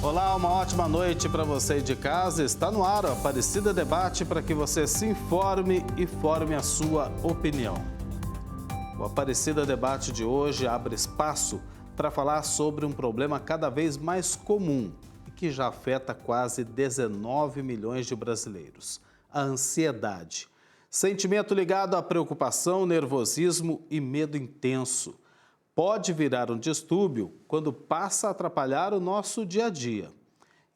Olá, uma ótima noite para você de casa. Está no ar o Aparecida Debate para que você se informe e forme a sua opinião. O Aparecida Debate de hoje abre espaço para falar sobre um problema cada vez mais comum e que já afeta quase 19 milhões de brasileiros: a ansiedade. Sentimento ligado à preocupação, nervosismo e medo intenso. Pode virar um distúrbio quando passa a atrapalhar o nosso dia a dia.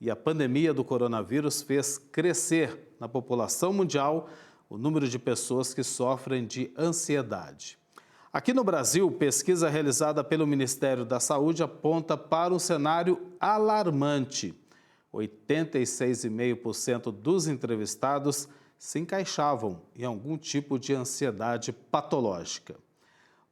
E a pandemia do coronavírus fez crescer na população mundial o número de pessoas que sofrem de ansiedade. Aqui no Brasil, pesquisa realizada pelo Ministério da Saúde aponta para um cenário alarmante. 86,5% dos entrevistados se encaixavam em algum tipo de ansiedade patológica.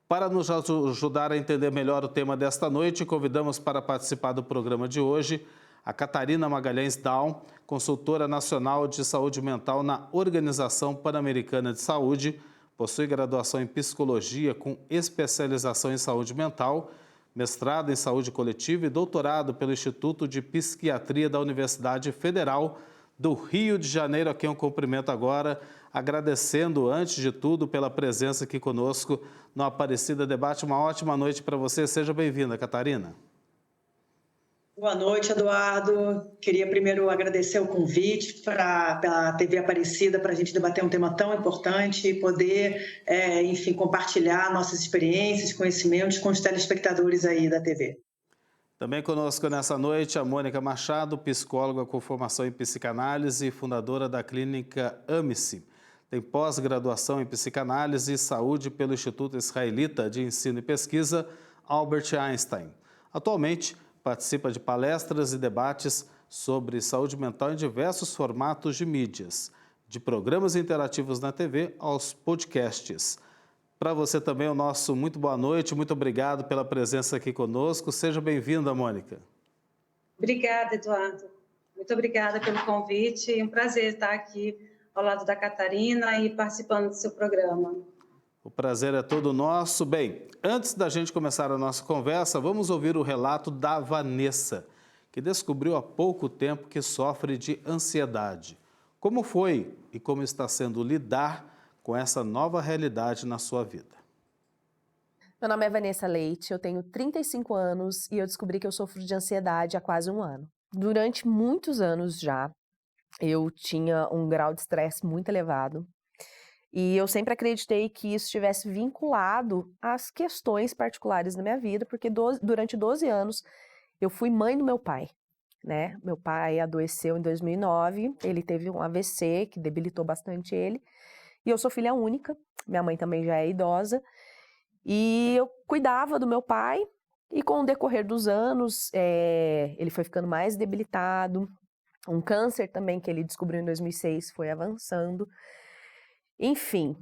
Para nos ajudar a entender melhor o tema desta noite, convidamos para participar do programa de hoje a Catarina Magalhães Daum, consultora nacional de saúde mental na Organização Pan-Americana de Saúde, possui graduação em psicologia com especialização em saúde mental, mestrado em saúde coletiva e doutorado pelo Instituto de Psiquiatria da Universidade Federal do Rio de Janeiro, a quem eu cumprimento agora, agradecendo, antes de tudo, pela presença aqui conosco no Aparecida Debate. Uma ótima noite para você. Seja bem-vinda, Catarina. Boa noite, Eduardo. Queria primeiro agradecer o convite pela TV Aparecida para a gente debater um tema tão importante e poder, compartilhar nossas experiências, conhecimentos com os telespectadores aí da TV. Também conosco nessa noite a Mônica Machado, psicóloga com formação em psicanálise e fundadora da clínica Ame-se. Tem pós-graduação em psicanálise e saúde pelo Instituto Israelita de Ensino e Pesquisa Albert Einstein. Atualmente, participa de palestras e debates sobre saúde mental em diversos formatos de mídias, de programas interativos na TV aos podcasts. Para você também o nosso muito boa noite, muito obrigado pela presença aqui conosco. Seja bem-vinda, Mônica. Obrigada, Eduardo. Muito obrigada pelo convite. É um prazer estar aqui ao lado da Catarina e participando do seu programa. O prazer é todo nosso. Bem, antes da gente começar a nossa conversa, vamos ouvir o relato da Vanessa, que descobriu há pouco tempo que sofre de ansiedade. Como foi e como está sendo lidar com essa nova realidade na sua vida? Meu nome é Vanessa Leite, eu tenho 35 anos e eu descobri que eu sofro de ansiedade há quase um ano. Durante muitos anos já, eu tinha um grau de estresse muito elevado e eu sempre acreditei que isso estivesse vinculado às questões particulares da minha vida, porque durante 12 anos eu fui mãe do meu pai, né? Meu pai adoeceu em 2009, ele teve um AVC que debilitou bastante ele e eu sou filha única, minha mãe também já é idosa e eu cuidava do meu pai e com o decorrer dos anos ele foi ficando mais debilitado, um câncer também que ele descobriu em 2006 foi avançando. Enfim,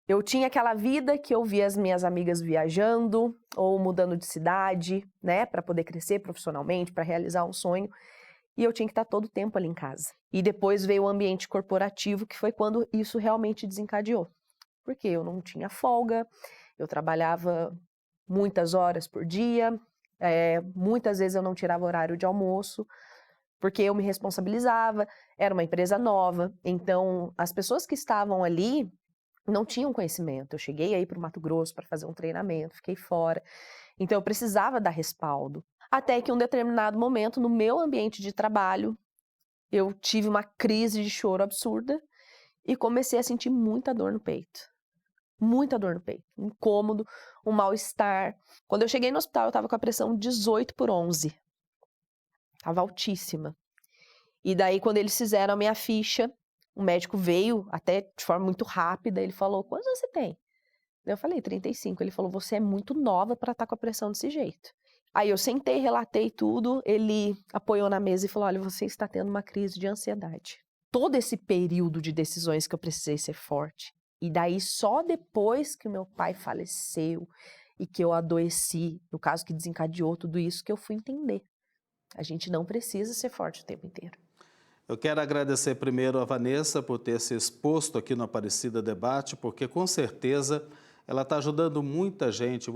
eu tinha aquela vida que eu via as minhas amigas viajando ou mudando de cidade, né, para poder crescer profissionalmente, para realizar um sonho, e eu tinha que estar todo o tempo ali em casa. E depois veio o ambiente corporativo, que foi quando isso realmente desencadeou. Porque eu não tinha folga, eu trabalhava muitas horas por dia, muitas vezes eu não tirava horário de almoço, porque eu me responsabilizava, era uma empresa nova, então as pessoas que estavam ali não tinham conhecimento. Eu cheguei aí para o Mato Grosso para fazer um treinamento, fiquei fora, então eu precisava dar respaldo. Até que em um determinado momento, no meu ambiente de trabalho, eu tive uma crise de choro absurda e comecei a sentir muita dor no peito. Muita dor no peito, um incômodo, um mal-estar. Quando eu cheguei no hospital, eu estava com a pressão 18/11. Estava altíssima. E daí, quando eles fizeram a minha ficha, o médico veio até de forma muito rápida, ele falou, quantos você tem? Eu falei, 35. Ele falou, você é muito nova para estar com a pressão desse jeito. Aí eu sentei, relatei tudo, ele apoiou na mesa e falou, olha, você está tendo uma crise de ansiedade. Todo esse período de decisões que eu precisei ser forte. E daí só depois que o meu pai faleceu e que eu adoeci, no caso que desencadeou tudo isso, que eu fui entender. A gente não precisa ser forte o tempo inteiro. Eu quero agradecer primeiro a Vanessa por ter se exposto aqui no Aparecida Debate, porque com certeza ela está ajudando muita gente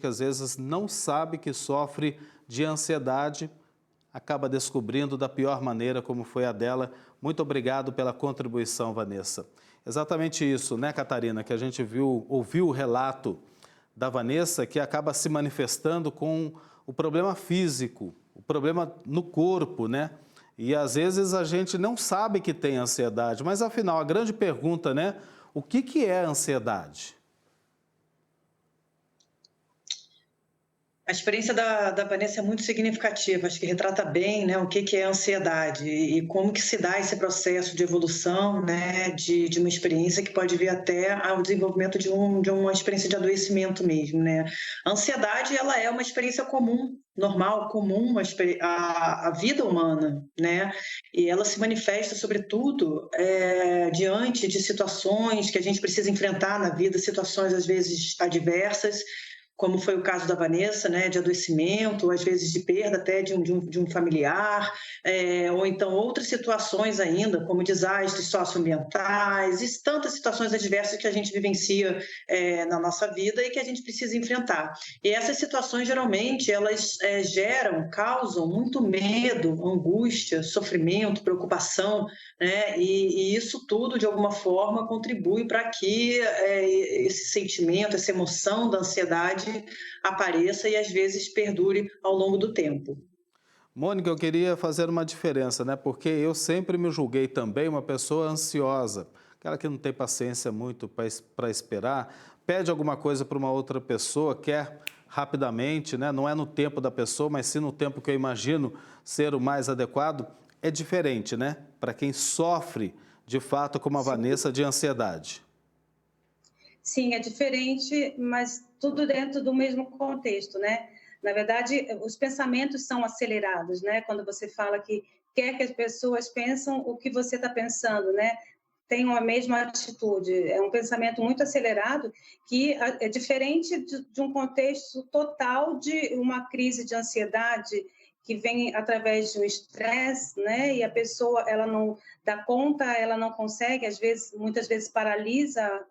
que às vezes não sabe que sofre de ansiedade, acaba descobrindo da pior maneira como foi a dela. Muito obrigado pela contribuição, Vanessa. Exatamente isso, né, Catarina, que a gente ouviu o relato da Vanessa, que acaba se manifestando com o problema físico, o problema no corpo, né? E às vezes a gente não sabe que tem ansiedade, mas afinal, a grande pergunta, né? O que é ansiedade? A experiência da Vanessa é muito significativa, acho que retrata bem, né, o que é ansiedade e como que se dá esse processo de evolução, né, de uma experiência que pode vir até ao desenvolvimento de uma experiência de adoecimento mesmo, né. A ansiedade, ela é uma experiência comum, normal, comum à vida humana, né, e ela se manifesta, sobretudo, diante de situações que a gente precisa enfrentar na vida, situações às vezes adversas, como foi o caso da Vanessa, né, de adoecimento, às vezes de perda até de um familiar, ou então outras situações ainda, como desastres socioambientais, e tantas situações adversas que a gente vivencia na nossa vida e que a gente precisa enfrentar. E essas situações, geralmente, elas causam muito medo, angústia, sofrimento, preocupação, né, e isso tudo, de alguma forma, contribui para que esse sentimento, essa emoção da ansiedade apareça e às vezes perdure ao longo do tempo. Mônica, eu queria fazer uma diferença, né? Porque eu sempre me julguei também uma pessoa ansiosa, aquela que não tem paciência muito para esperar, pede alguma coisa para uma outra pessoa, quer rapidamente, né? Não é no tempo da pessoa, mas sim no tempo que eu imagino ser o mais adequado. É diferente, né? Para quem sofre, de fato, como a Vanessa, de ansiedade. Sim, é diferente, mas tudo dentro do mesmo contexto, né? Na verdade, os pensamentos são acelerados, né? Quando você fala que quer que as pessoas pensem o que você está pensando, né? Tenham a mesma atitude. É um pensamento muito acelerado que é diferente de um contexto total de uma crise de ansiedade que vem através de um estresse, né? E a pessoa, ela não dá conta, ela não consegue, muitas vezes paralisa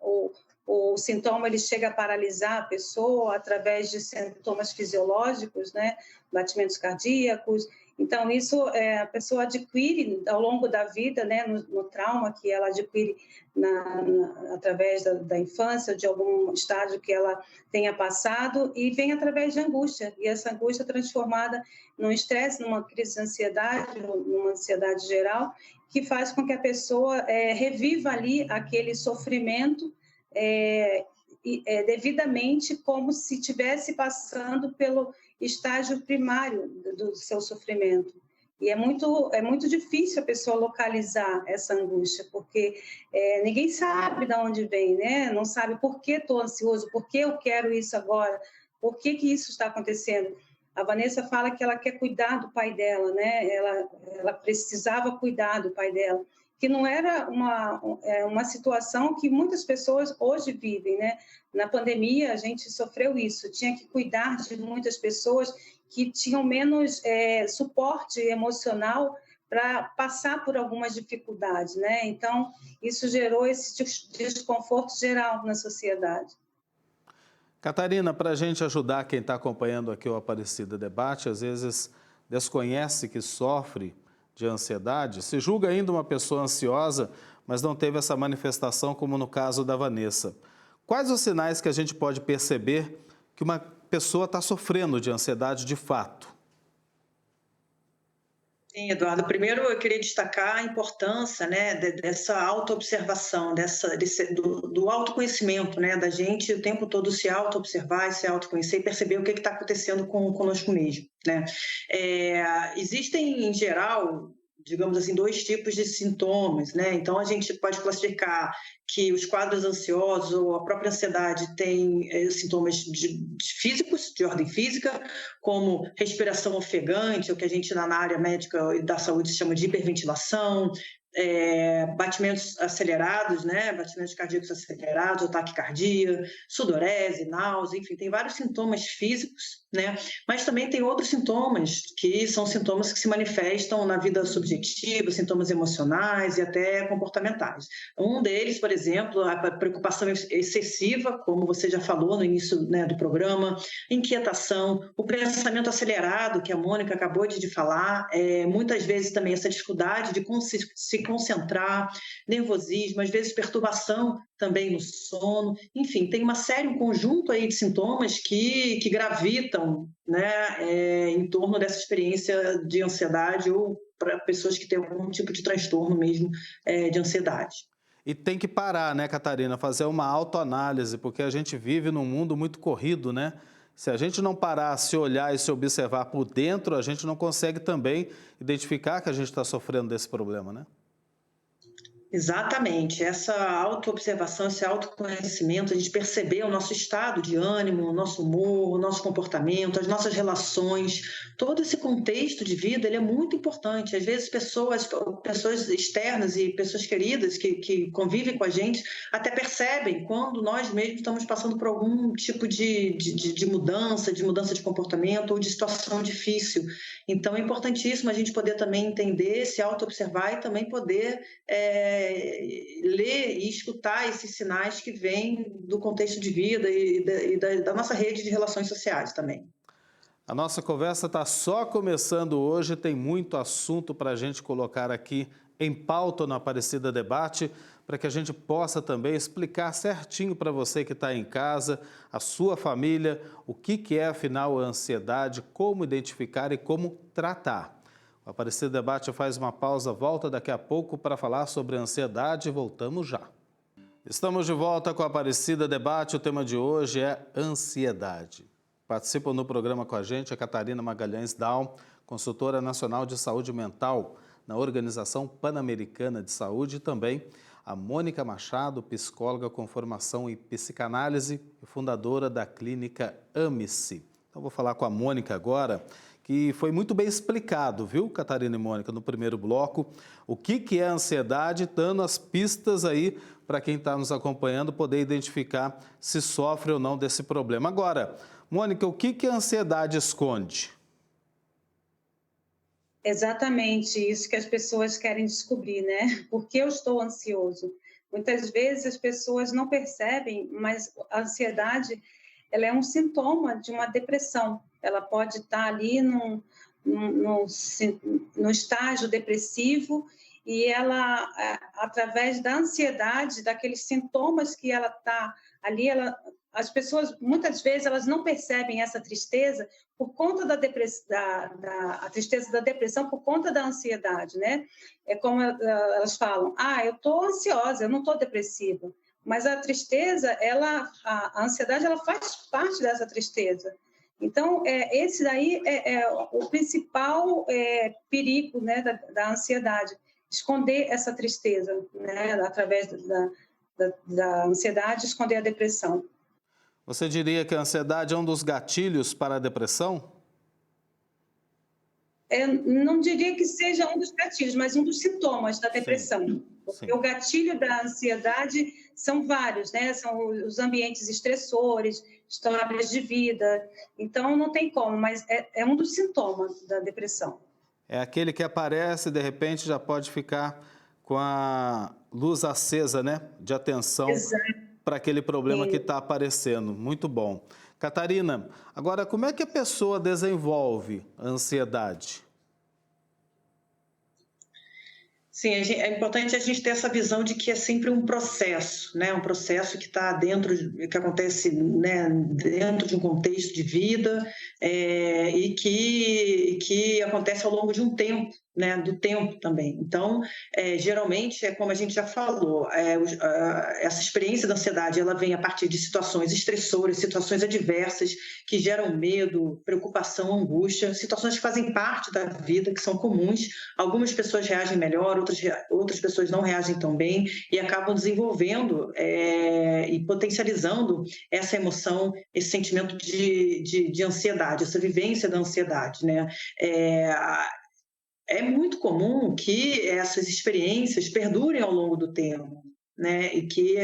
o sintoma, ele chega a paralisar a pessoa através de sintomas fisiológicos, né? Batimentos cardíacos. Então, isso a pessoa adquire ao longo da vida, né? No trauma que ela adquire através da infância, de algum estágio que ela tenha passado, e vem através de angústia. E essa angústia transformada num estresse, numa crise de ansiedade, numa ansiedade geral, que faz com que a pessoa reviva ali aquele sofrimento devidamente, como se estivesse passando pelo estágio primário do seu sofrimento. E é muito difícil a pessoa localizar essa angústia, porque ninguém sabe de onde vem, né? Não sabe por que estou ansioso, por que eu quero isso agora, por que isso está acontecendo. A Vanessa fala que ela quer cuidar do pai dela, né? Ela precisava cuidar do pai dela, que não era uma situação que muitas pessoas hoje vivem, né? Na pandemia, a gente sofreu isso, tinha que cuidar de muitas pessoas que tinham menos suporte emocional para passar por algumas dificuldades, né? Então, isso gerou esse desconforto geral na sociedade. Catarina, para a gente ajudar quem está acompanhando aqui o Aparecida Debate, às vezes desconhece que sofre de ansiedade, se julga ainda uma pessoa ansiosa, mas não teve essa manifestação, como no caso da Vanessa. Quais os sinais que a gente pode perceber que uma pessoa está sofrendo de ansiedade de fato? Sim, Eduardo. Primeiro, eu queria destacar a importância, né, dessa autoobservação, do autoconhecimento, né, da gente o tempo todo se autoobservar, se autoconhecer e perceber o que está acontecendo conosco mesmo, né. Existem, em geral, digamos assim, 2 tipos de sintomas, né? Então, a gente pode classificar que os quadros ansiosos ou a própria ansiedade têm sintomas físicos, de ordem física, como respiração ofegante, o que a gente na área médica e da saúde chama de hiperventilação, batimentos acelerados, né? Batimentos cardíacos acelerados, taquicardia, sudorese, náusea, enfim, tem vários sintomas físicos, né? Mas também tem outros sintomas que são sintomas que se manifestam na vida subjetiva, sintomas emocionais e até comportamentais. Um deles, por exemplo, a preocupação excessiva, como você já falou no início, né, do programa, inquietação, o pensamento acelerado, que a Mônica acabou de falar, muitas vezes também essa dificuldade de se concentrar, nervosismo, às vezes perturbação também no sono, enfim, tem uma série, um conjunto aí de sintomas que gravitam, né, em torno dessa experiência de ansiedade ou para pessoas que têm algum tipo de transtorno mesmo de ansiedade. E tem que parar, né, Catarina, fazer uma autoanálise, porque a gente vive num mundo muito corrido, né? Se a gente não parar, se olhar e se observar por dentro, a gente não consegue também identificar que a gente está sofrendo desse problema, né? Exatamente, essa autoobservação, esse autoconhecimento, a gente perceber o nosso estado de ânimo, o nosso humor, o nosso comportamento, as nossas relações, todo esse contexto de vida, ele é muito importante. Às vezes pessoas externas e pessoas queridas que convivem com a gente até percebem quando nós mesmos estamos passando por algum tipo de mudança de comportamento ou de situação difícil. Então é importantíssimo a gente poder também entender, se autoobservar e também poder ler e escutar esses sinais que vêm do contexto de vida e da nossa rede de relações sociais também. A nossa conversa está só começando hoje, tem muito assunto para a gente colocar aqui em pauta no Aparecida Debate, para que a gente possa também explicar certinho para você que está em casa, a sua família, o que é afinal a ansiedade, como identificar e como tratar. O Aparecida Debate faz uma pausa, volta daqui a pouco para falar sobre ansiedade e voltamos já. Estamos de volta com o Aparecida Debate, o tema de hoje é ansiedade. Participam no programa com a gente a Catarina Magalhães Dahl, consultora nacional de saúde mental na Organização Pan-Americana de Saúde, e também a Mônica Machado, psicóloga com formação em psicanálise e fundadora da clínica Ame-se. Então vou falar com a Mônica agora, que foi muito bem explicado, viu, Catarina e Mônica, no primeiro bloco, o que é a ansiedade, dando as pistas aí para quem está nos acompanhando poder identificar se sofre ou não desse problema. Agora, Mônica, o que a ansiedade esconde? Exatamente isso que as pessoas querem descobrir, né? Por que eu estou ansioso? Muitas vezes as pessoas não percebem, mas a ansiedade, ela é um sintoma de uma depressão. Ela pode estar ali no estágio depressivo e ela, através da ansiedade, daqueles sintomas que ela está ali, as pessoas, muitas vezes, elas não percebem essa tristeza por conta a tristeza da depressão, por conta da ansiedade, né? É como elas falam, eu estou ansiosa, eu não estou depressiva. Mas a tristeza, a ansiedade, ela faz parte dessa tristeza. Então, esse daí é o principal perigo, né, da ansiedade, esconder essa tristeza, né, através da ansiedade, esconder a depressão. Você diria que a ansiedade é um dos gatilhos para a depressão? Não diria que seja um dos gatilhos, mas um dos sintomas da depressão. Sim. Porque o gatilho da ansiedade são vários, né? São os ambientes estressores, histórias de vida. Então, não tem como, mas é um dos sintomas da depressão. É aquele que aparece e, de repente, já pode ficar com a luz acesa, né? De atenção para aquele problema que está aparecendo. Muito bom. Catarina, agora, como é que a pessoa desenvolve a ansiedade? Sim, é importante a gente ter essa visão de que é sempre um processo, né? Um processo que está que acontece, né, dentro de um contexto de vida e que acontece ao longo de um tempo, né? Do tempo também. Então, geralmente, como a gente já falou, essa experiência da ansiedade, ela vem a partir de situações estressoras, situações adversas que geram medo, preocupação, angústia, situações que fazem parte da vida, que são comuns. Algumas pessoas reagem melhor, outras pessoas não reagem tão bem e acabam desenvolvendo e potencializando essa emoção, esse sentimento de ansiedade, essa vivência da ansiedade, né? é muito comum que essas experiências perdurem ao longo do tempo, né? E que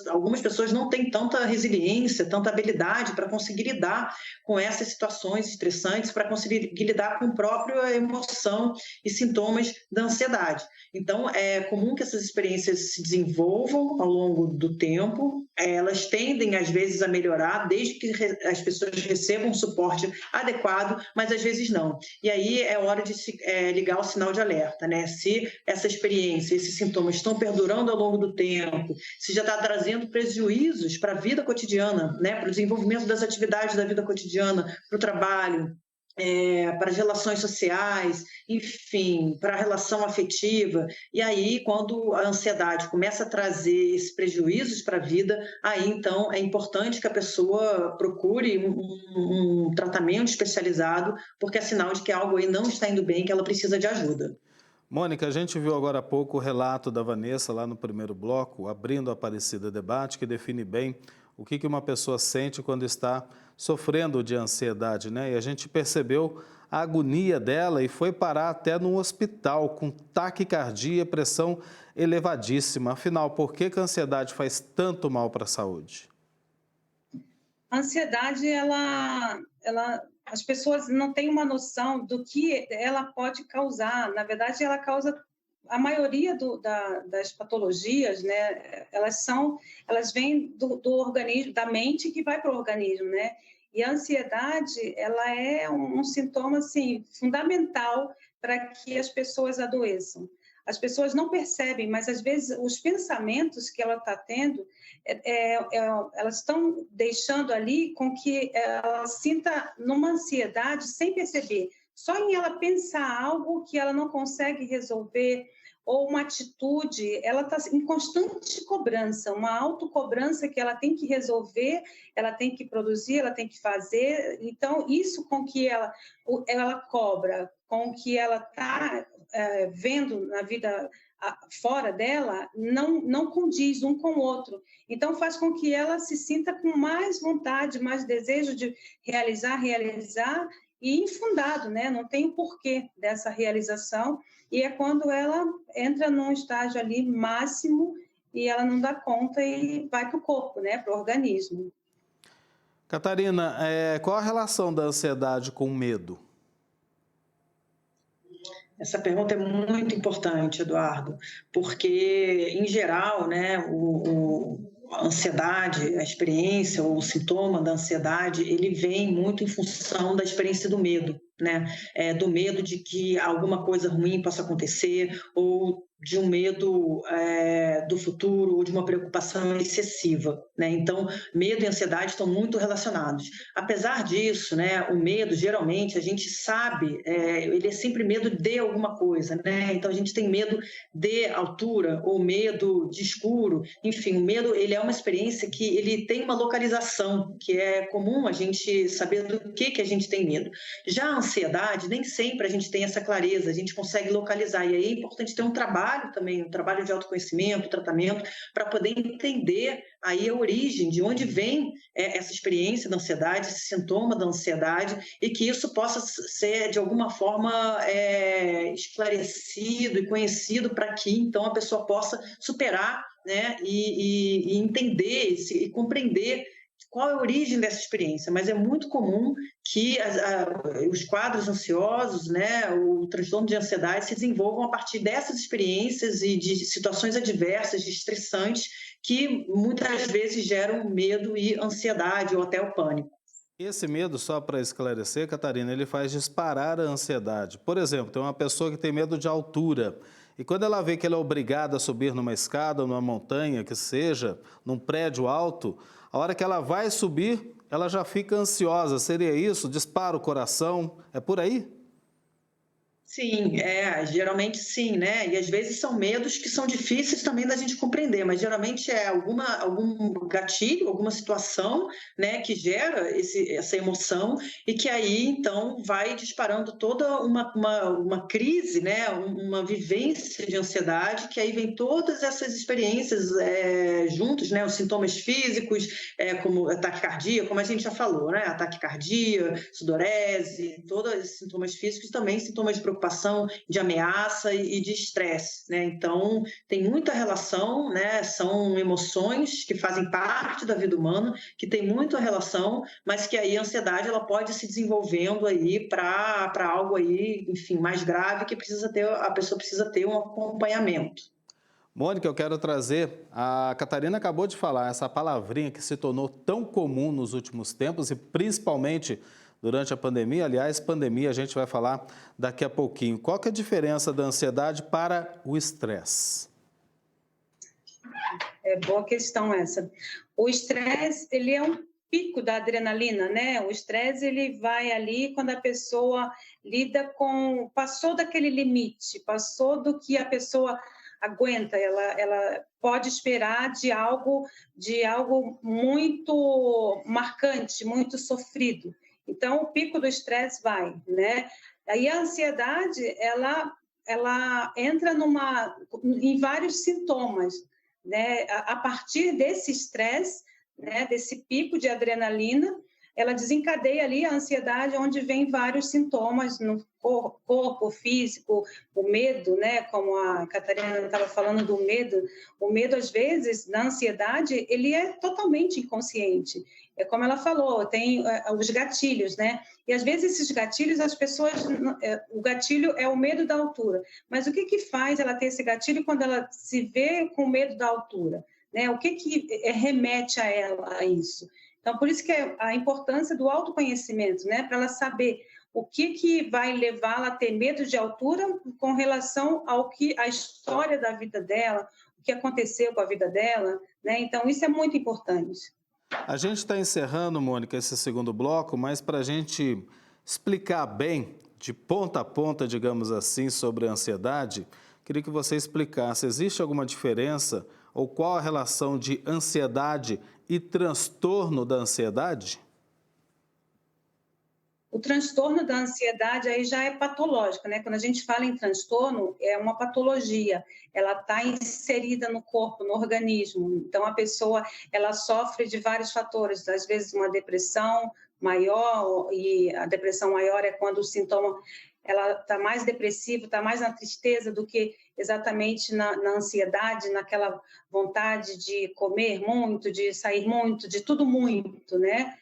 algumas pessoas não têm tanta resiliência, tanta habilidade para conseguir lidar com essas situações estressantes, para conseguir lidar com a própria emoção e sintomas da ansiedade. Então, é comum que essas experiências se desenvolvam ao longo do tempo, elas tendem, às vezes, a melhorar, desde que as pessoas recebam um suporte adequado, mas às vezes não. E aí é hora de ligar o sinal de alerta, né? Se essa experiência, esses sintomas estão perdurando ao longo do tempo, se já está trazendo prejuízos para a vida cotidiana, né? Para o desenvolvimento das atividades da vida cotidiana, para o trabalho, para as relações sociais, enfim, para a relação afetiva. E aí, quando a ansiedade começa a trazer esses prejuízos para a vida, aí então é importante que a pessoa procure um tratamento especializado, porque é sinal de que algo aí não está indo bem, que ela precisa de ajuda. Mônica, a gente viu agora há pouco o relato da Vanessa lá no primeiro bloco, abrindo a Aparecida Debate, que define bem o que uma pessoa sente quando está sofrendo de ansiedade, né? E a gente percebeu a agonia dela e foi parar até no hospital com taquicardia e pressão elevadíssima. Afinal, por que a ansiedade faz tanto mal para a saúde? A ansiedade, as pessoas não têm uma noção do que ela pode causar. Na verdade, ela causa a maioria das patologias, né? Elas vêm do organismo, da mente que vai para o organismo, né? E a ansiedade, ela é um sintoma assim fundamental para que as pessoas adoeçam. As pessoas não percebem, mas às vezes os pensamentos que ela está tendo, elas estão deixando ali com que ela sinta numa ansiedade sem perceber. Só em ela pensar algo que ela não consegue resolver, ou uma atitude, ela está em constante cobrança, uma autocobrança que ela tem que resolver, ela tem que produzir, ela tem que fazer. Então, isso com que ela cobra, com que ela está vendo na vida fora dela, não condiz um com o outro. Então, faz com que ela se sinta com mais vontade, mais desejo de realizar, e infundado, né? Não tem o porquê dessa realização, e é quando ela entra num estágio ali máximo e ela não dá conta e vai para o corpo, né? Para o organismo. Catarina, qual a relação da ansiedade com o medo? Essa pergunta é muito importante, Eduardo, porque, em geral, né, a ansiedade, a experiência ou o sintoma da ansiedade, ele vem muito em função da experiência do medo, né? Do medo de que alguma coisa ruim possa acontecer, ou de um medo do futuro, ou de uma preocupação excessiva, né? Então, medo e ansiedade estão muito relacionados. Apesar disso, né, o medo, geralmente, a gente sabe, ele é sempre medo de alguma coisa, né? Então, a gente tem medo de altura, ou medo de escuro. Enfim, o medo, ele é uma experiência que ele tem uma localização, que é comum a gente saber do que a gente tem medo. Já a ansiedade, nem sempre a gente tem essa clareza, a gente consegue localizar, e aí é importante ter um trabalho também, um trabalho de autoconhecimento, tratamento, para poder entender aí a origem, de onde vem essa experiência da ansiedade, esse sintoma da ansiedade, e que isso possa ser, de alguma forma, esclarecido e conhecido para que, então, a pessoa possa superar, né, e entender e compreender qual é a origem dessa experiência. Mas é muito comum que os quadros ansiosos, né, o transtorno de ansiedade se desenvolvam a partir dessas experiências e de situações adversas, de estressantes, que muitas vezes geram medo e ansiedade ou até o pânico. Esse medo, só para esclarecer, Catarina, ele faz disparar a ansiedade. Por exemplo, tem uma pessoa que tem medo de altura, e quando ela vê que ela é obrigada a subir numa escada, numa montanha, que seja, num prédio alto, a hora que ela vai subir, ela já fica ansiosa. Seria isso? Dispara o coração? É por aí? Sim, geralmente sim, né? E às vezes são medos que são difíceis também da gente compreender, mas geralmente é algum gatilho, alguma situação, né, que gera essa emoção e que aí então vai disparando toda uma crise, né, uma vivência de ansiedade, que aí vem todas essas experiências juntos, né, os sintomas físicos, como ataque cardíaco, como a gente já falou, né, ataque cardíaco, sudorese, todos esses sintomas físicos, também sintomas de preocupação preocupação, de ameaça e de estresse, né? Então, tem muita relação, né? São emoções que fazem parte da vida humana, que tem muita relação, mas que aí a ansiedade ela pode se desenvolvendo aí para algo aí, enfim, mais grave, que a pessoa precisa ter um acompanhamento. Mônica, eu quero trazer, a Catarina acabou de falar, essa palavrinha que se tornou tão comum nos últimos tempos e principalmente durante a pandemia. Aliás, pandemia a gente vai falar daqui a pouquinho. Qual que é a diferença da ansiedade para o estresse? É boa questão essa. O estresse, ele é um pico da adrenalina, né? O estresse, ele vai ali quando a pessoa passou daquele limite, passou do que a pessoa aguenta, ela pode esperar de algo muito marcante, muito sofrido. Então, o pico do estresse vai, né? Aí a ansiedade, ela entra em vários sintomas, né? A partir desse estresse, né? Desse pico de adrenalina, ela desencadeia ali a ansiedade, onde vem vários sintomas no corpo físico, o medo, né? Como a Catarina estava falando do medo, o medo, às vezes, na ansiedade, ele é totalmente inconsciente. É como ela falou, tem os gatilhos, né? E, às vezes, esses gatilhos, o gatilho é o medo da altura. Mas o que faz ela ter esse gatilho quando ela se vê com medo da altura? Né? O que remete a ela a isso? Então, por isso que é a importância do autoconhecimento, né? Para ela saber o que vai levá-la a ter medo de altura com relação à história da vida dela, o que aconteceu com a vida dela, né? Então, isso é muito importante. A gente está encerrando, Mônica, esse segundo bloco, mas para a gente explicar bem, de ponta a ponta, digamos assim, sobre a ansiedade, queria que você explicasse, existe alguma diferença ou qual a relação de ansiedade e transtorno da ansiedade? O transtorno da ansiedade aí já é patológico, né? Quando a gente fala em transtorno, é uma patologia. Ela está inserida no corpo, no organismo. Então, a pessoa, ela sofre de vários fatores. Às vezes, uma depressão maior, e a depressão maior é quando o sintoma, ela está mais depressiva, está mais na tristeza do que exatamente na ansiedade, naquela vontade de comer muito, de sair muito, de tudo muito, né?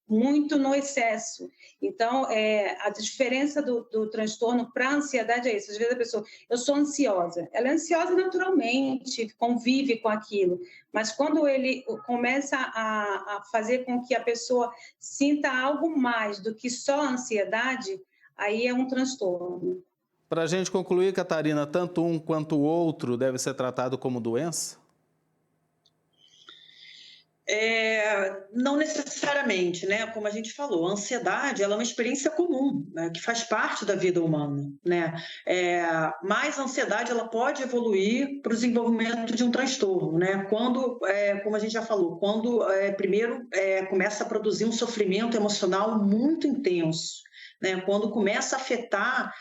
Muito no excesso. Então, a diferença do transtorno para a ansiedade é isso. Às vezes a pessoa, eu sou ansiosa. Ela é ansiosa naturalmente, convive com aquilo. Mas quando ele começa a fazer com que a pessoa sinta algo mais do que só a ansiedade, aí é um transtorno. Para a gente concluir, Catarina, tanto um quanto o outro deve ser tratado como doença? Não necessariamente, né? Como a gente falou, a ansiedade ela é uma experiência comum, né? Que faz parte da vida humana, né? Mas a ansiedade ela pode evoluir para o desenvolvimento de um transtorno, né? Quando, como a gente já falou, quando primeiro começa a produzir um sofrimento emocional muito intenso, né? Quando começa a afetar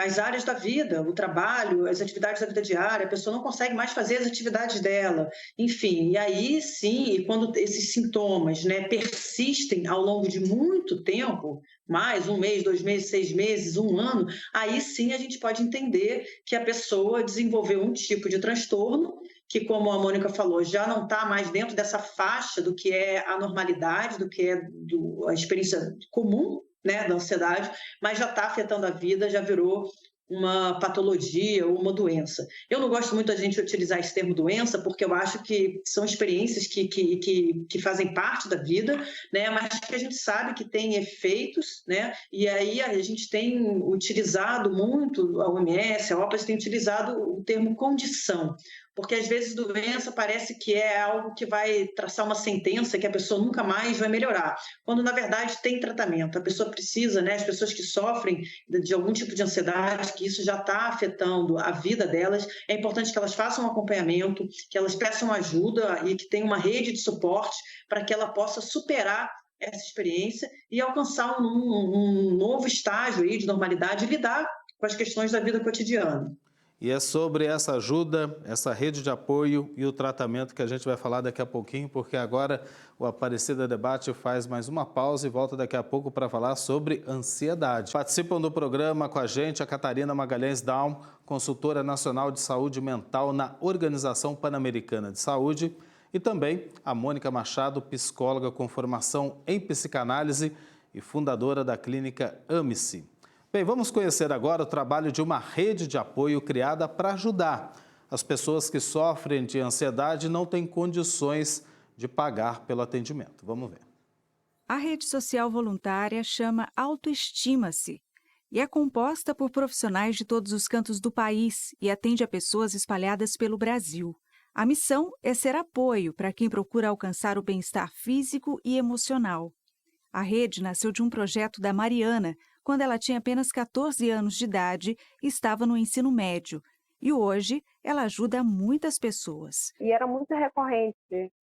as áreas da vida, o trabalho, as atividades da vida diária, a pessoa não consegue mais fazer as atividades dela, enfim, e aí sim, quando esses sintomas, né, persistem ao longo de muito tempo, mais 1 mês, 2 meses, 6 meses, 1 ano, aí sim a gente pode entender que a pessoa desenvolveu um tipo de transtorno que, como a Mônica falou, já não está mais dentro dessa faixa do que é a normalidade, do que é a experiência comum, né, da ansiedade, mas já está afetando a vida, já virou uma patologia ou uma doença. Eu não gosto muito da gente utilizar esse termo doença, porque eu acho que são experiências que fazem parte da vida, né, mas que a gente sabe que tem efeitos, né, e aí a gente tem utilizado muito, a OMS, a OPAS tem utilizado o termo condição, porque às vezes doença parece que é algo que vai traçar uma sentença que a pessoa nunca mais vai melhorar, quando na verdade tem tratamento. A pessoa precisa, né, as pessoas que sofrem de algum tipo de ansiedade, que isso já está afetando a vida delas, é importante que elas façam um acompanhamento, que elas peçam ajuda e que tenham uma rede de suporte para que ela possa superar essa experiência e alcançar um novo estágio aí de normalidade e lidar com as questões da vida cotidiana. E é sobre essa ajuda, essa rede de apoio e o tratamento que a gente vai falar daqui a pouquinho, porque agora o Aparecida Debate faz mais uma pausa e volta daqui a pouco para falar sobre ansiedade. Participam do programa com a gente a Catarina Magalhães Daum, consultora nacional de saúde mental na Organização Pan-Americana de Saúde, e também a Mônica Machado, psicóloga com formação em psicanálise e fundadora da clínica Ame-se. Bem, vamos conhecer agora o trabalho de uma rede de apoio criada para ajudar as pessoas que sofrem de ansiedade e não têm condições de pagar pelo atendimento. Vamos ver. A rede social voluntária chama Autoestima-se e é composta por profissionais de todos os cantos do país e atende a pessoas espalhadas pelo Brasil. A missão é ser apoio para quem procura alcançar o bem-estar físico e emocional. A rede nasceu de um projeto da Mariana, quando ela tinha apenas 14 anos de idade e estava no ensino médio. E hoje ela ajuda muitas pessoas. E era muito recorrente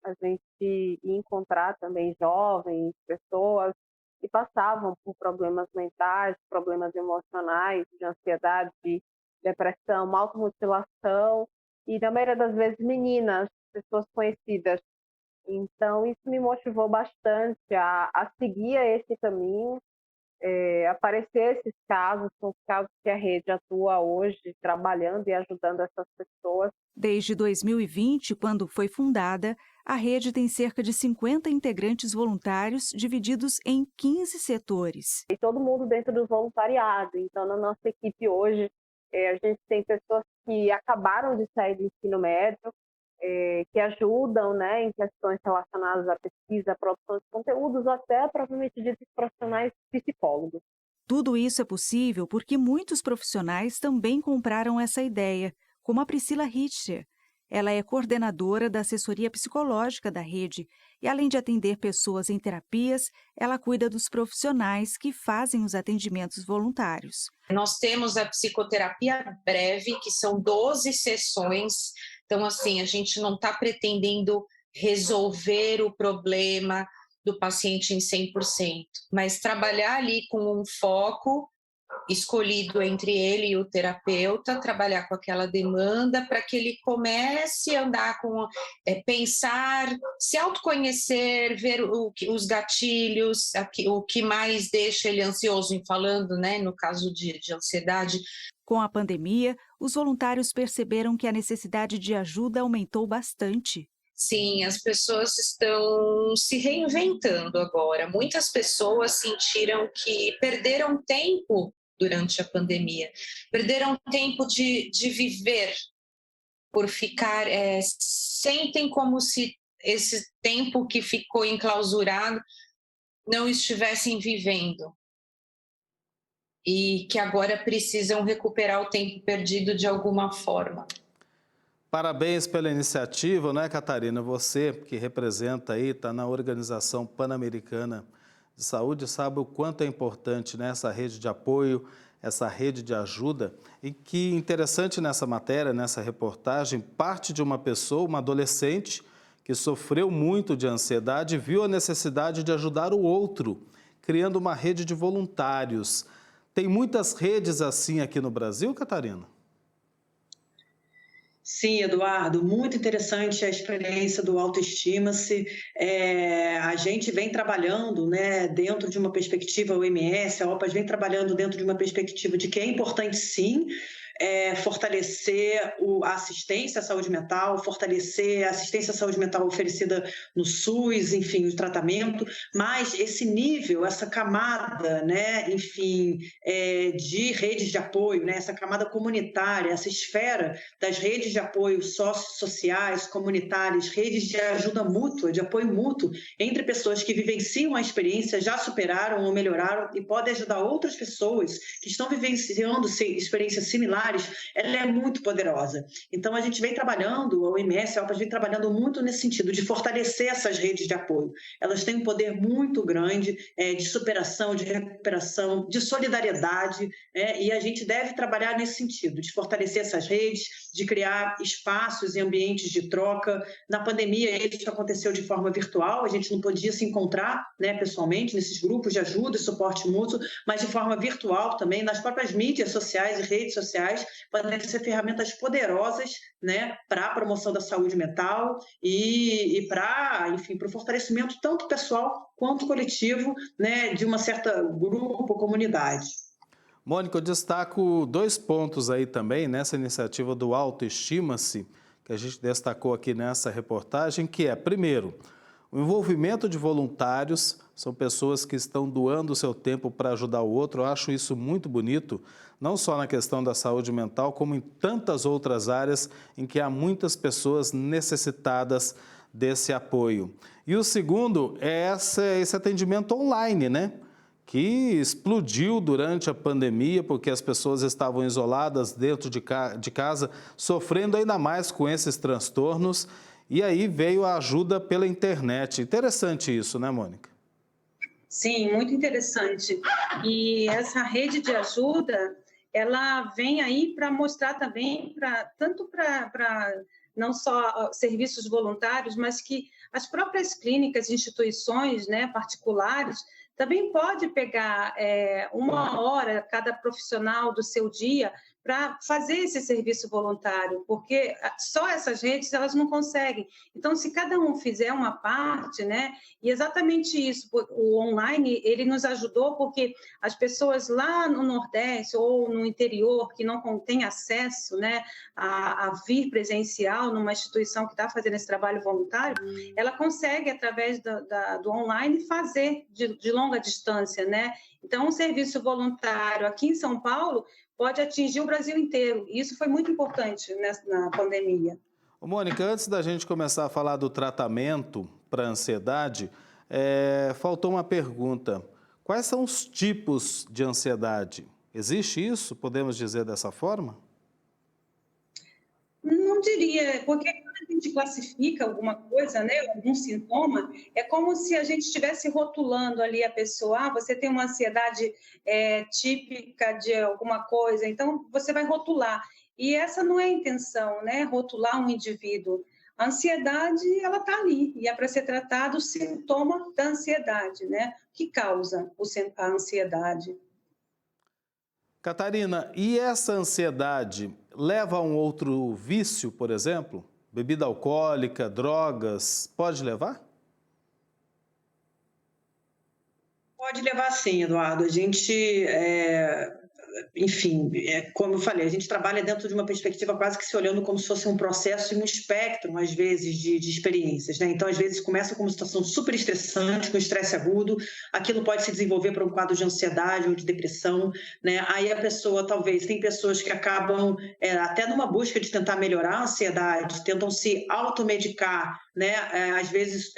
a gente encontrar também jovens, pessoas que passavam por problemas mentais, problemas emocionais, de ansiedade, de depressão, automutilação e, na maioria das vezes, meninas, pessoas conhecidas. Então, isso me motivou bastante a seguir esse caminho. Aparecer esses casos, são os casos que a rede atua hoje, trabalhando e ajudando essas pessoas. Desde 2020, quando foi fundada, a rede tem cerca de 50 integrantes voluntários divididos em 15 setores. E todo mundo dentro do voluntariado. Então, na nossa equipe hoje, a gente tem pessoas que acabaram de sair do ensino médio, que ajudam, né, em questões relacionadas à pesquisa, à produção de conteúdos, até propriamente ditos profissionais psicólogos. Tudo isso é possível porque muitos profissionais também compraram essa ideia, como a Priscila Richter. Ela é coordenadora da assessoria psicológica da rede e, além de atender pessoas em terapias, ela cuida dos profissionais que fazem os atendimentos voluntários. Nós temos a psicoterapia breve, que são 12 sessões. Então, assim, a gente não está pretendendo resolver o problema do paciente em 100%, mas trabalhar ali com um foco escolhido entre ele e o terapeuta, trabalhar com aquela demanda para que ele comece a andar com, pensar, se autoconhecer, ver os gatilhos, o que mais deixa ele ansioso, falando, né, no caso de ansiedade. Com a pandemia, os voluntários perceberam que a necessidade de ajuda aumentou bastante. Sim, as pessoas estão se reinventando agora. Muitas pessoas sentiram que perderam tempo durante a pandemia, perderam tempo de viver, por ficar, sentem como se esse tempo que ficou enclausurado não estivessem vivendo e que agora precisam recuperar o tempo perdido de alguma forma. Parabéns pela iniciativa, né, Catarina? Você que representa aí, está na Organização Pan-Americana de Saúde, sabe o quanto é importante, né, essa rede de apoio, essa rede de ajuda. E que interessante nessa matéria, nessa reportagem, parte de uma pessoa, uma adolescente, que sofreu muito de ansiedade e viu a necessidade de ajudar o outro, criando uma rede de voluntários. Tem muitas redes assim aqui no Brasil, Catarina? Sim, Eduardo, muito interessante a experiência do Autoestima-se. A gente vem trabalhando, né, dentro de uma perspectiva, o OMS, a OPAS vem trabalhando dentro de uma perspectiva de que é importante, sim, fortalecer a assistência à saúde mental, fortalecer a assistência à saúde mental oferecida no SUS, enfim, o tratamento, mas esse nível, essa camada, né, enfim, de redes de apoio, né, essa camada comunitária, essa esfera das redes de apoio sociais, comunitárias, redes de ajuda mútua, de apoio mútuo entre pessoas que vivenciam a experiência, já superaram ou melhoraram e podem ajudar outras pessoas que estão vivenciando experiências similares, ela é muito poderosa. Então, a gente vem trabalhando, a OMS, a OPAS vem trabalhando muito nesse sentido, de fortalecer essas redes de apoio. Elas têm um poder muito grande de superação, de recuperação, de solidariedade, e a gente deve trabalhar nesse sentido, de fortalecer essas redes, de criar espaços e ambientes de troca. Na pandemia, isso aconteceu de forma virtual, a gente não podia se encontrar, né, pessoalmente, nesses grupos de ajuda e suporte mútuo, mas de forma virtual também, nas próprias mídias sociais e redes sociais, sociais podem ser ferramentas poderosas, né, para a promoção da saúde mental e para, enfim, para o fortalecimento tanto pessoal quanto coletivo, né, de uma certa grupo, comunidade. Mônica, eu destaco 2 pontos aí também nessa iniciativa do Autoestima-se, que a gente destacou aqui nessa reportagem, que é, primeiro, o envolvimento de voluntários, são pessoas que estão doando o seu tempo para ajudar o outro. Eu acho isso muito bonito, não só na questão da saúde mental, como em tantas outras áreas em que há muitas pessoas necessitadas desse apoio. E o segundo é esse atendimento online, né? Que explodiu durante a pandemia, porque as pessoas estavam isoladas dentro de casa, sofrendo ainda mais com esses transtornos. E aí veio a ajuda pela internet. Interessante isso, né, Mônica? Sim, muito interessante. E essa rede de ajuda, ela vem aí para mostrar também, tanto para não só serviços voluntários, mas que as próprias clínicas, instituições, né, particulares, também pode pegar 1 hora cada profissional do seu dia para fazer esse serviço voluntário, porque só essas redes elas não conseguem. Então, se cada um fizer uma parte, né, e exatamente isso, o online ele nos ajudou porque as pessoas lá no Nordeste ou no interior que não têm acesso, né, a vir presencial numa instituição que está fazendo esse trabalho voluntário, ela consegue através do online fazer de longa distância, né? Então, um serviço voluntário aqui em São Paulo pode atingir o Brasil inteiro. E isso foi muito importante na pandemia. Ô, Mônica, antes da gente começar a falar do tratamento para a ansiedade, faltou uma pergunta. Quais são os tipos de ansiedade? Existe isso? Podemos dizer dessa forma? Não diria, porque quando a gente classifica alguma coisa, né, algum sintoma, é como se a gente estivesse rotulando ali a pessoa. Você tem uma ansiedade típica de alguma coisa, então você vai rotular. E essa não é a intenção, né, rotular um indivíduo. A ansiedade, ela está ali, e é para ser tratado o sintoma da ansiedade, né, que causa a ansiedade. Catarina, e essa ansiedade leva a um outro vício, por exemplo? Bebida alcoólica, drogas, pode levar? Pode levar sim, Eduardo. A gente, enfim, como eu falei, a gente trabalha dentro de uma perspectiva quase que se olhando como se fosse um processo e um espectro, às vezes, de experiências, né? Então, às vezes, começa com uma situação super estressante, com estresse agudo, aquilo pode se desenvolver para um quadro de ansiedade ou de depressão, né? Aí a pessoa, talvez, tem pessoas que acabam, até numa busca de tentar melhorar a ansiedade, tentam se automedicar, né? Às vezes,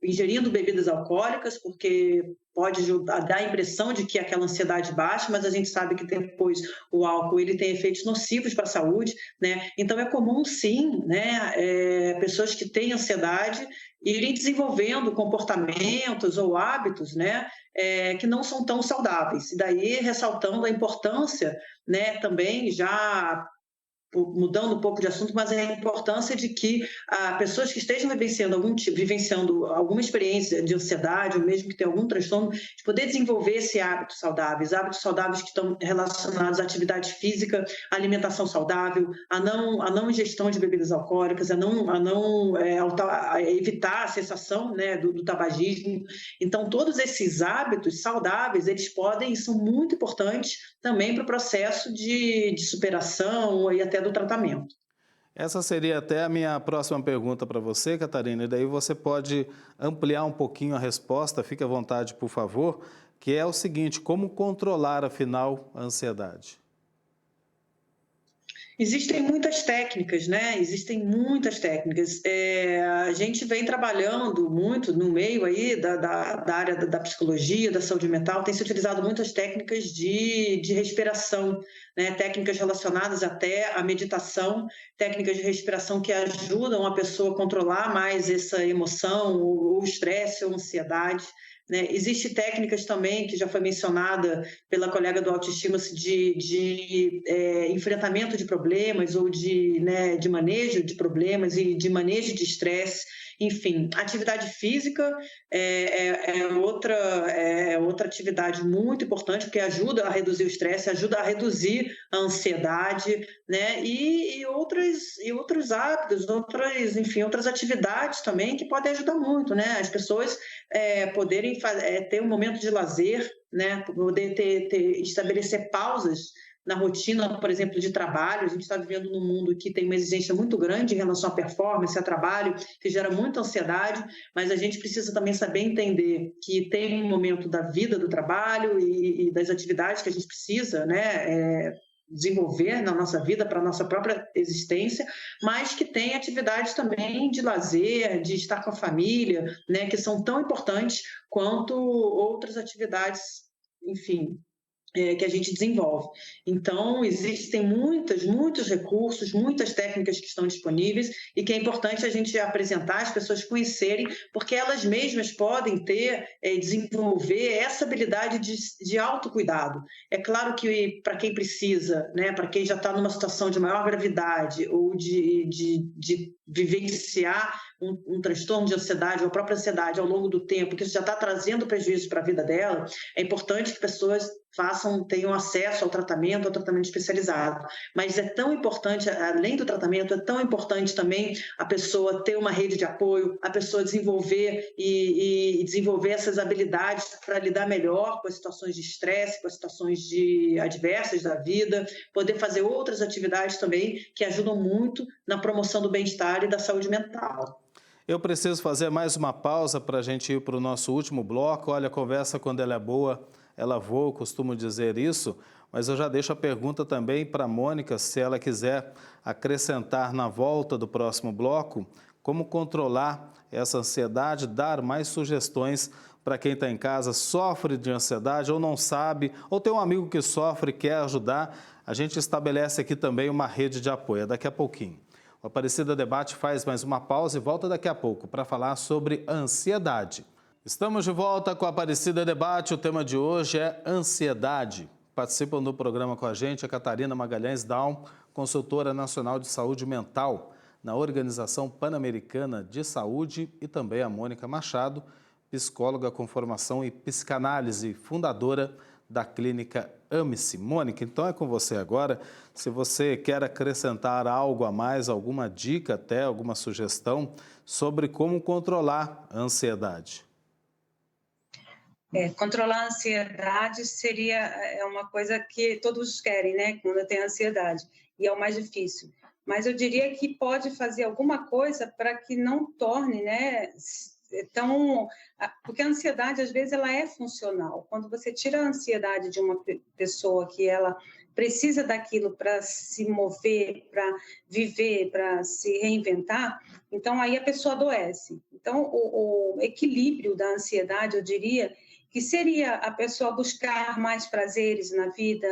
ingerindo bebidas alcoólicas, porque pode dar a impressão de que aquela ansiedade baixa, mas a gente sabe que depois o álcool ele tem efeitos nocivos para a saúde, né? Então é comum sim, né, pessoas que têm ansiedade irem desenvolvendo comportamentos ou hábitos, né, que não são tão saudáveis. E daí ressaltando a importância, né, também já mudando um pouco de assunto, mas a importância de que pessoas que estejam vivenciando alguma experiência de ansiedade, ou mesmo que tenham algum transtorno, de poder desenvolver esse hábitos saudáveis que estão relacionados à atividade física, à alimentação saudável, a não ingestão de bebidas alcoólicas, a evitar a cessação, né, do tabagismo. Então, todos esses hábitos saudáveis, eles podem e são muito importantes também para o processo de superação e até do tratamento. Essa seria até a minha próxima pergunta para você, Catarina, e daí você pode ampliar um pouquinho a resposta, fique à vontade, por favor, que é o seguinte: como controlar, afinal, a ansiedade? Existem muitas técnicas, né? Existem muitas técnicas. A gente vem trabalhando muito no meio aí da área da psicologia, da saúde mental, tem se utilizado muitas técnicas de respiração, né? Técnicas relacionadas até à meditação, técnicas de respiração que ajudam a pessoa a controlar mais essa emoção, ou estresse, ou ansiedade, né? Existem técnicas também, que já foi mencionada pela colega do Autoestima-se, de enfrentamento de problemas ou né, de manejo de problemas e de manejo de estresse. Enfim, atividade física é outra atividade muito importante, porque ajuda a reduzir o estresse, ajuda a reduzir a ansiedade, né? E outros hábitos, outras atividades também que podem ajudar muito, né? As pessoas poderem ter um momento de lazer, né? Poder estabelecer pausas na rotina, por exemplo, de trabalho. A gente está vivendo num mundo que tem uma exigência muito grande em relação à performance, a trabalho, que gera muita ansiedade, mas a gente precisa também saber entender que tem um momento da vida do trabalho e das atividades que a gente precisa, né, desenvolver na nossa vida, para a nossa própria existência, mas que tem atividades também de lazer, de estar com a família, né, que são tão importantes quanto outras atividades, enfim, que a gente desenvolve. Então, existem muitos recursos, muitas técnicas que estão disponíveis e que é importante a gente apresentar, as pessoas conhecerem, porque elas mesmas podem desenvolver essa habilidade de autocuidado. É claro que para quem precisa, né, para quem já está numa situação de maior gravidade ou de vivenciar um transtorno de ansiedade ou a própria ansiedade ao longo do tempo, que isso já está trazendo prejuízo para a vida dela, é importante que pessoas tenham acesso ao tratamento especializado. Mas é tão importante, além do tratamento, é tão importante também a pessoa ter uma rede de apoio, a pessoa desenvolver e desenvolver essas habilidades para lidar melhor com as situações de estresse, com as situações adversas da vida, poder fazer outras atividades também que ajudam muito na promoção do bem-estar e da saúde mental. Eu preciso fazer mais uma pausa para a gente ir para o nosso último bloco. Olha, a conversa, quando ela é boa, ela voa, eu costumo dizer isso, mas eu já deixo a pergunta também para a Mônica, se ela quiser acrescentar na volta do próximo bloco, como controlar essa ansiedade, dar mais sugestões para quem está em casa, sofre de ansiedade ou não sabe, ou tem um amigo que sofre e quer ajudar. A gente estabelece aqui também uma rede de apoio, daqui a pouquinho. O Aparecida Debate faz mais uma pausa e volta daqui a pouco para falar sobre ansiedade. Estamos de volta com o Aparecida Debate. O tema de hoje é ansiedade. Participam do programa com a gente a Catarina Magalhães Daum, consultora nacional de saúde mental na Organização Pan-Americana de Saúde, e também a Mônica Machado, psicóloga com formação em psicanálise, fundadora da clínica Ame-se. Mônica, então é com você agora. Se você quer acrescentar algo a mais, alguma dica até, alguma sugestão sobre como controlar a ansiedade. Controlar a ansiedade seria uma coisa que todos querem, né, quando tem ansiedade, e é o mais difícil. Mas eu diria que pode fazer alguma coisa para que não torne, né, porque a ansiedade, às vezes, ela é funcional. Quando você tira a ansiedade de uma pessoa que ela precisa daquilo para se mover, para viver, para se reinventar, então aí a pessoa adoece. Então, o equilíbrio da ansiedade, eu diria, que seria a pessoa buscar mais prazeres na vida,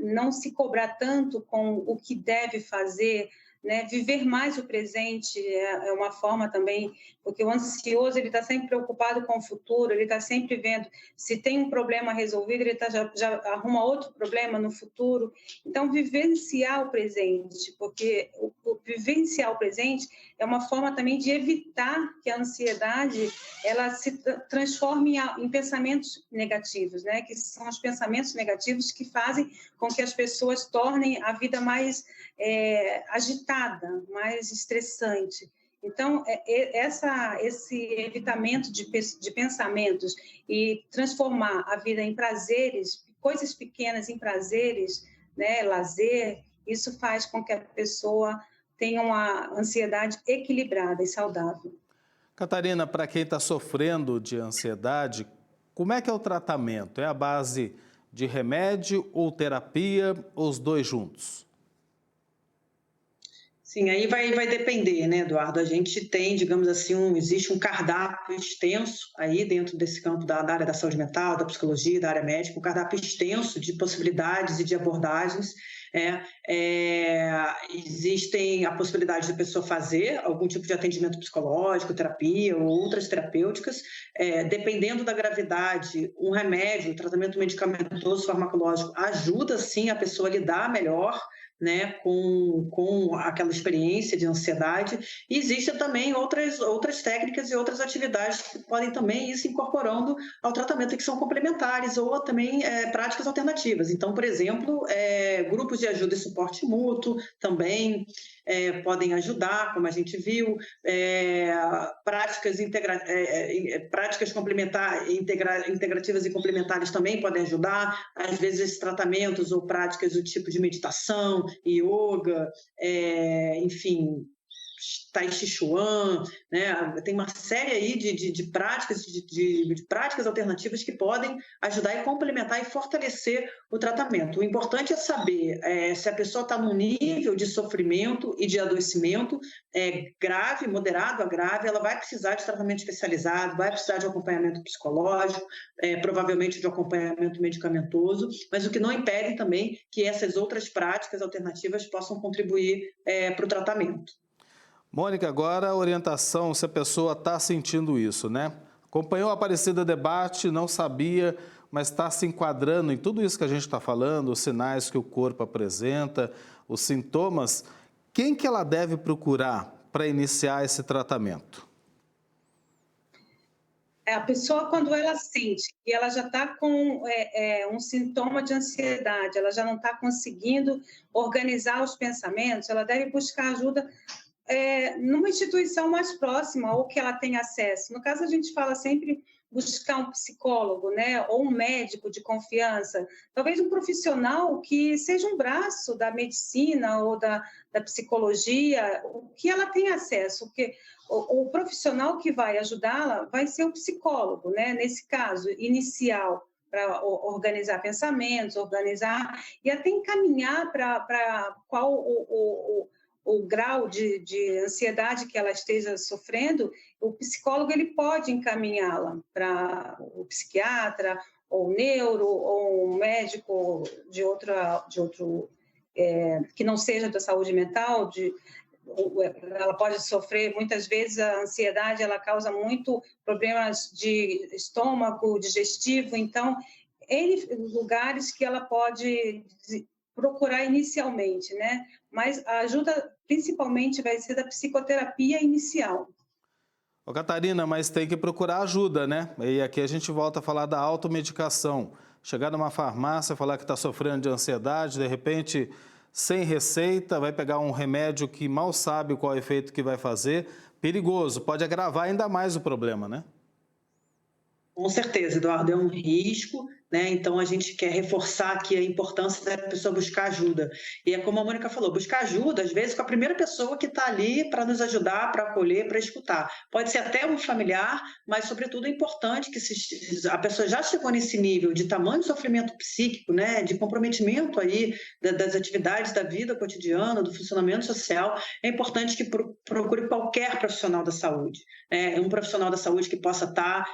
não se cobrar tanto com o que deve fazer, né? Viver mais o presente é uma forma também, porque o ansioso ele está sempre preocupado com o futuro, ele está sempre vendo se tem um problema resolvido, ele já arruma outro problema no futuro. Então, vivenciar o presente, porque o vivenciar o presente é uma forma também de evitar que a ansiedade ela se transforme em pensamentos negativos, né? Que são os pensamentos negativos que fazem com que as pessoas tornem a vida mais agitada, mais estressante. Então, esse evitamento de pensamentos e transformar a vida em prazeres, coisas pequenas em prazeres, né, lazer, isso faz com que a pessoa tenha uma ansiedade equilibrada e saudável. Catarina, para quem está sofrendo de ansiedade, como é que é o tratamento? É a base de remédio ou terapia, ou os dois juntos? Sim, aí vai depender, né, Eduardo? A gente tem, digamos assim, existe um cardápio extenso aí dentro desse campo da área da saúde mental, da psicologia, da área médica, um cardápio extenso de possibilidades e de abordagens Existem a possibilidade da pessoa fazer algum tipo de atendimento psicológico, terapia ou outras terapêuticas. Dependendo da gravidade, um remédio, um tratamento medicamentoso farmacológico ajuda sim a pessoa a lidar melhor, né, com aquela experiência de ansiedade. E existem também outras técnicas e outras atividades que podem também ir se incorporando ao tratamento, que são complementares, ou também práticas alternativas. Então, por exemplo, grupos de ajuda e suporte mútuo também podem ajudar, como a gente viu, práticas integrativas e complementares também podem ajudar, às vezes tratamentos ou práticas do tipo de meditação, yoga, enfim, Tai Chi Chuan, né? Tem uma série aí de práticas alternativas que podem ajudar e complementar e fortalecer o tratamento. O importante é saber se a pessoa está num nível de sofrimento e de adoecimento grave, moderado a grave. Ela vai precisar de tratamento especializado, vai precisar de acompanhamento psicológico, provavelmente de acompanhamento medicamentoso, mas o que não impede também que essas outras práticas alternativas possam contribuir para o tratamento. Mônica, agora a orientação, se a pessoa está sentindo isso, né? Acompanhou a Aparecida Debate, não sabia, mas está se enquadrando em tudo isso que a gente está falando, os sinais que o corpo apresenta, os sintomas. Quem que ela deve procurar para iniciar esse tratamento? A pessoa, quando ela sente que ela já está com um sintoma de ansiedade, ela já não está conseguindo organizar os pensamentos, ela deve buscar ajuda numa instituição mais próxima ou que ela tenha acesso. No caso, a gente fala sempre buscar um psicólogo, né, ou um médico de confiança, talvez um profissional que seja um braço da medicina ou da psicologia, o que ela tenha acesso, porque o profissional que vai ajudá-la vai ser o psicólogo, né, nesse caso inicial, para organizar pensamentos, e até encaminhar para qual o grau de ansiedade que ela esteja sofrendo. O psicólogo ele pode encaminhá-la para o psiquiatra, ou neuro, ou um médico de outro que não seja da saúde mental. Ela pode sofrer, muitas vezes a ansiedade ela causa muito problemas de estômago, digestivo, então lugares que ela pode procurar inicialmente, né? Mas a ajuda principalmente vai ser da psicoterapia inicial. Ô, Catarina, mas tem que procurar ajuda, né? E aqui a gente volta a falar da automedicação. Chegar numa farmácia, falar que está sofrendo de ansiedade, de repente, sem receita, vai pegar um remédio que mal sabe qual é o efeito que vai fazer. Perigoso, pode agravar ainda mais o problema, né? Com certeza, Eduardo, é um risco, né? Então a gente quer reforçar aqui a importância da pessoa buscar ajuda. E é como a Mônica falou, buscar ajuda, às vezes, com a primeira pessoa que está ali para nos ajudar, para acolher, para escutar. Pode ser até um familiar, mas, sobretudo, é importante que a pessoa já chegou nesse nível de tamanho sofrimento psíquico, né? De comprometimento aí das atividades da vida cotidiana, do funcionamento social, é importante que procure qualquer profissional da saúde. Um profissional da saúde que possa estar,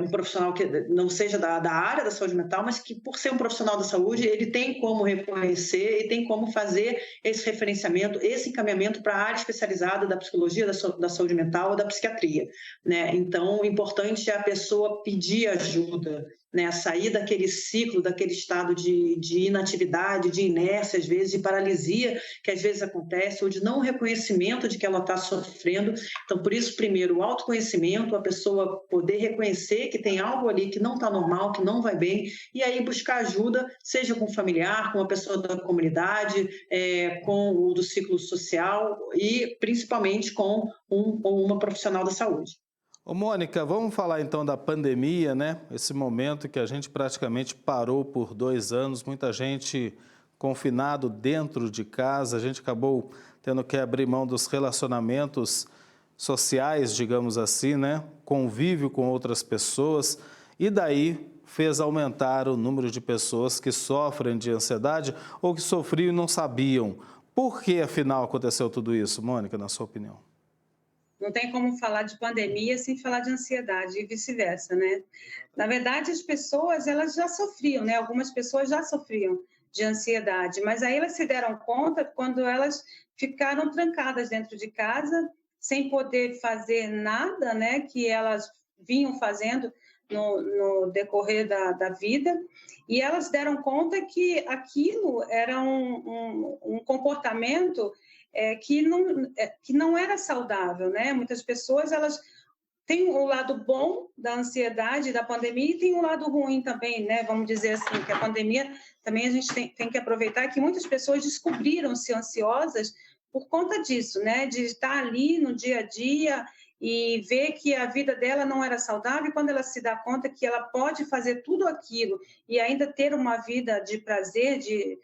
um profissional que não seja da área da saúde mental, mas que, por ser um profissional da saúde, ele tem como reconhecer e tem como fazer esse referenciamento, esse encaminhamento para a área especializada da psicologia, da saúde mental ou da psiquiatria, né? Então, o importante é a pessoa pedir ajuda, né? Sair daquele ciclo, daquele estado de inatividade, de inércia, às vezes, de paralisia, que às vezes acontece, ou de não reconhecimento de que ela está sofrendo. Então, por isso, primeiro, o autoconhecimento, a pessoa poder reconhecer que tem algo ali que não está normal, que não vai bem, e aí buscar ajuda, seja com um familiar, com uma pessoa da comunidade, com o do ciclo social e, principalmente, com uma profissional da saúde. Ô, Mônica, vamos falar então da pandemia, né? Esse momento que a gente praticamente parou por 2 anos, muita gente confinado dentro de casa, a gente acabou tendo que abrir mão dos relacionamentos sociais, digamos assim, né? Convívio com outras pessoas, e daí fez aumentar o número de pessoas que sofrem de ansiedade ou que sofriam e não sabiam. Por que, afinal, aconteceu tudo isso, Mônica, na sua opinião? Não tem como falar de pandemia sem falar de ansiedade e vice-versa, né? Na verdade, as pessoas, elas já sofriam, né? Algumas pessoas já sofriam de ansiedade, mas aí elas se deram conta quando elas ficaram trancadas dentro de casa, sem poder fazer nada, né, que elas vinham fazendo no decorrer da vida, e elas deram conta que aquilo era um comportamento que não era saudável, né? Muitas pessoas, elas têm o lado bom da ansiedade, da pandemia, e tem o lado ruim também, né? Vamos dizer assim, que a pandemia também a gente tem que aproveitar que muitas pessoas descobriram-se ansiosas por conta disso, né? De estar ali no dia a dia e ver que a vida dela não era saudável, e quando ela se dá conta que ela pode fazer tudo aquilo e ainda ter uma vida de prazer, de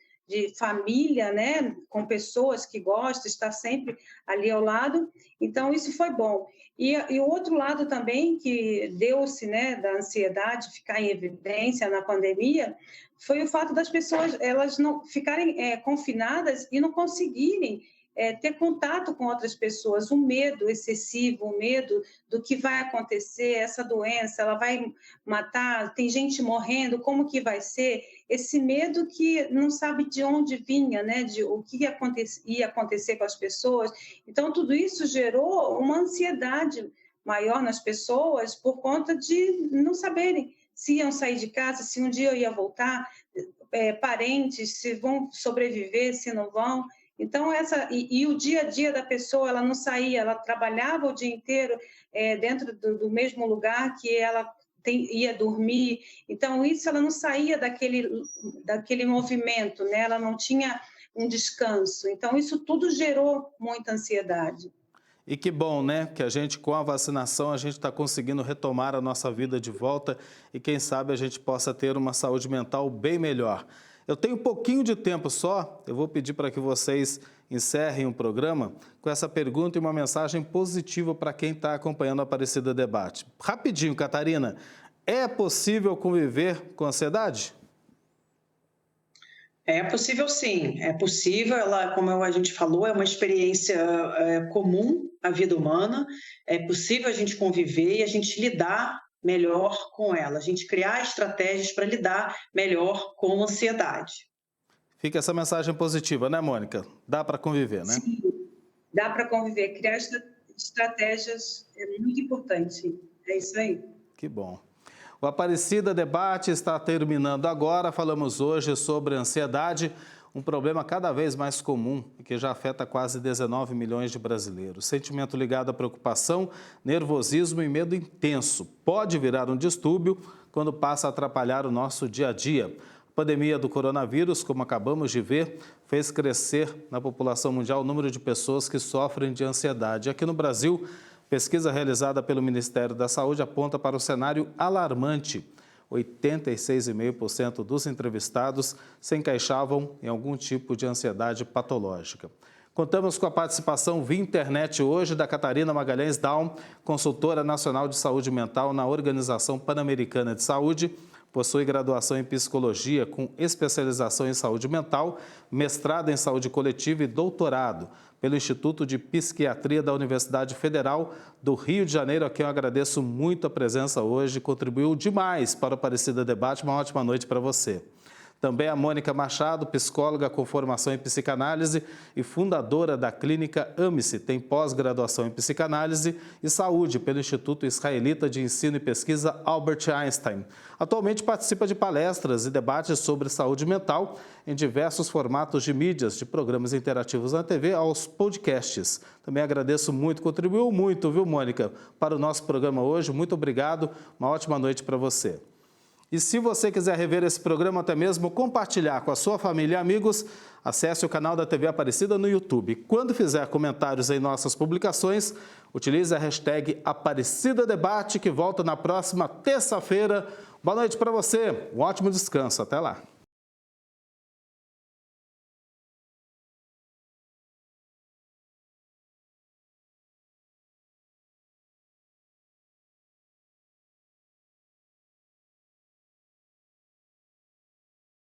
família, né, com pessoas que gostam, estar sempre ali ao lado, então isso foi bom. E o outro lado também que deu-se, né, da ansiedade ficar em evidência na pandemia, foi o fato das pessoas elas não ficarem confinadas e não conseguirem ter contato com outras pessoas, o medo excessivo, o medo do que vai acontecer, essa doença, ela vai matar, tem gente morrendo, como que vai ser? Esse medo que não sabe de onde vinha, né? De o que ia acontecer com as pessoas. Então, tudo isso gerou uma ansiedade maior nas pessoas por conta de não saberem se iam sair de casa, se um dia eu ia voltar, parentes, se vão sobreviver, se não vão. Então, o dia a dia da pessoa, ela não saía, ela trabalhava o dia inteiro dentro do mesmo lugar que ela ia dormir. Então, isso ela não saía daquele movimento, né? Ela não tinha um descanso. Então, isso tudo gerou muita ansiedade. E que bom, né? Que a gente, com a vacinação, a gente está conseguindo retomar a nossa vida de volta e quem sabe a gente possa ter uma saúde mental bem melhor. Eu tenho um pouquinho de tempo só, eu vou pedir para que vocês encerrem o programa com essa pergunta e uma mensagem positiva para quem está acompanhando a Aparecida Debate. Rapidinho, Catarina, é possível conviver com ansiedade? É possível sim, é possível, ela, como a gente falou, é uma experiência comum à vida humana, é possível a gente conviver e a gente lidar melhor com ela, a gente criar estratégias para lidar melhor com a ansiedade. Fica essa mensagem positiva, né, Mônica? Dá para conviver, né? Sim, dá para conviver, criar estratégias é muito importante, é isso aí. Que bom. O Aparecida Debate está terminando agora. Falamos hoje sobre ansiedade, um problema cada vez mais comum e que já afeta quase 19 milhões de brasileiros. Sentimento ligado à preocupação, nervosismo e medo intenso. Pode virar um distúrbio quando passa a atrapalhar o nosso dia a dia. A pandemia do coronavírus, como acabamos de ver, fez crescer na população mundial o número de pessoas que sofrem de ansiedade. Aqui no Brasil, pesquisa realizada pelo Ministério da Saúde aponta para o cenário alarmante. 86,5% dos entrevistados se encaixavam em algum tipo de ansiedade patológica. Contamos com a participação via internet hoje da Catarina Magalhães Daum, consultora nacional de saúde mental na Organização Pan-Americana de Saúde, possui graduação em psicologia com especialização em saúde mental, mestrado em saúde coletiva e doutorado pelo Instituto de Psiquiatria da Universidade Federal do Rio de Janeiro, a quem eu agradeço muito a presença hoje, contribuiu demais para o Aparecida Debate. Uma ótima noite para você. Também a Mônica Machado, psicóloga com formação em psicanálise e fundadora da clínica AMICE, tem pós-graduação em psicanálise e saúde pelo Instituto Israelita de Ensino e Pesquisa Albert Einstein. Atualmente participa de palestras e debates sobre saúde mental em diversos formatos de mídias, de programas interativos na TV aos podcasts. Também agradeço muito, contribuiu muito, viu, Mônica, para o nosso programa hoje. Muito obrigado, uma ótima noite para você. E se você quiser rever esse programa, até mesmo compartilhar com a sua família e amigos, acesse o canal da TV Aparecida no YouTube. Quando fizer comentários em nossas publicações, utilize a hashtag Aparecida Debate, que volta na próxima terça-feira. Boa noite para você, um ótimo descanso, até lá.